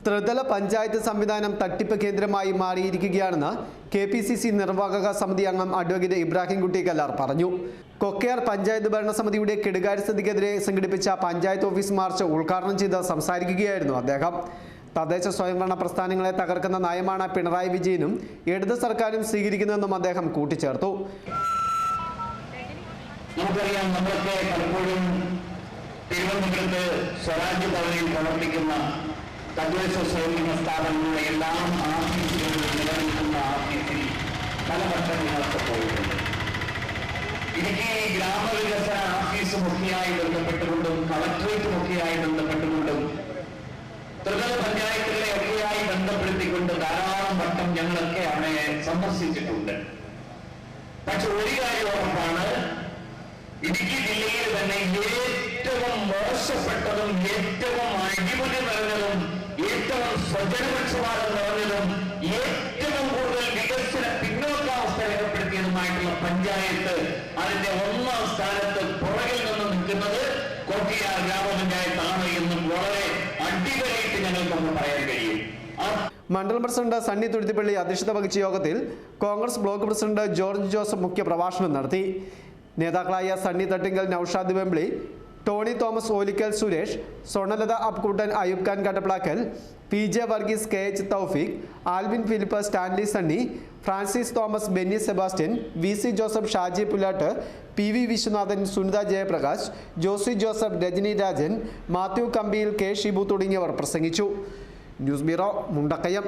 ത്രിതല പഞ്ചായത്ത് സംവിധാനം തട്ടിപ്പ് കേന്ദ്രമായി മാറിയിരിക്കുകയാണെന്ന് KPCC നിർവാഹക സമിതി അംഗം അഡ്വക്കേറ്റ് ഇബ്രാഹിംകുട്ടി കല്ലാർ പറഞ്ഞു. കൊക്കയാർ പഞ്ചായത്ത് ഭരണസമിതിയുടെ കെടുകാര്യസ്ഥതയ്ക്കെതിരെ സംഘടിപ്പിച്ച പഞ്ചായത്ത് ഓഫീസ് മാർച്ച് ഉദ്ഘാടനം ചെയ്ത് സംസാരിക്കുകയായിരുന്നു അദ്ദേഹം. തദ്ദേശ സ്വയംഭരണ പ്രസ്ഥാനങ്ങളെ തകർക്കുന്ന നയമാണ് പിണറായി വിജയനും ഇടത് സർക്കാരും സ്വീകരിക്കുന്നതെന്നും അദ്ദേഹം കൂട്ടിച്ചേർത്തു. നമുക്കറിയാം, നമ്മളൊക്കെ പലപ്പോഴും തിരുവനന്തപുരത്ത് സ്വരാജ്യ ഭവനിൽ പ്രവർത്തിക്കുന്ന തദ്ദേശ സ്വയംഭരണ സ്ഥാപനങ്ങളുടെ എല്ലാം ആഫീസുകളിൽ നിലനിൽക്കുന്ന ആഫീസിൽ പലവട്ടങ്ങളൊക്കെ പോയിട്ടുണ്ട്. ഇടുക്കി ഗ്രാമവികസന ആഫീസുമൊക്കെയായി ബന്ധപ്പെട്ടുകൊണ്ടും കളക്ടറേറ്റുമൊക്കെയായി ബന്ധപ്പെട്ടുകൊണ്ടും ത്രിതല പഞ്ചായത്തുകളെ ഒക്കെയായി ബന്ധപ്പെടുത്തിക്കൊണ്ട് ധാരാളം വട്ടം ഞങ്ങളൊക്കെ അവരെ സന്ദർശിച്ചിട്ടുണ്ട്. പക്ഷെ ഒരു കാര്യം ഉറപ്പാണ്, ഇടുക്കി ജില്ലയിൽ തന്നെ ഏറ്റവും മോശപ്പെട്ടതും ഏറ്റവും അഴിമതി നിറഞ്ഞതും ഏറ്റവും സ്വജനപക്ഷപാതം നിറഞ്ഞതും ഏറ്റവും കൂടുതൽ വികസന പിന്നോക്കാവസ്ഥ രേഖപ്പെടുത്തിയതുമായിട്ടുള്ള പഞ്ചായത്ത് അതിന്റെ ഒന്നാം സ്ഥാനത്ത് പുറകിൽ നിന്ന് നിൽക്കുന്നത് കൊക്കയാർ ഗ്രാമപഞ്ചായത്താണ് എന്നും വളരെ അടിവരയിട്ട് ഞങ്ങൾക്കൊന്ന് പറയാൻ കഴിയും. മണ്ഡലം പ്രസിഡന്റ് സണ്ണി തുരുത്തിപ്പള്ളി അധ്യക്ഷത വഹിച്ച യോഗത്തിൽ കോൺഗ്രസ് ബ്ലോക്ക് പ്രസിഡന്റ് ജോർജ് ജോസഫ് മുഖ്യ പ്രഭാഷണം നടത്തി. നേതാക്കളായ Sunny Thattinkal, Naushad Vembili, Tony Thomas, Olickal Suresh, Swarnalatha Abkuttan, Ayub Khan Kattaplackal, PJ Varghese, KH Thoufeeq, Alvin Philip, Stanley Sunny, Francis Thomas, Benny Sebastian, VC Joseph, Shaji Pullattu, PV Viswanathan, Sunitha Jayaprakash, Josy Joseph, Rajani Rajan, Mathew Kambiyil, K Shibu തുടങ്ങിയവർ പ്രസംഗിച്ചു. News bureau, Mundakayam.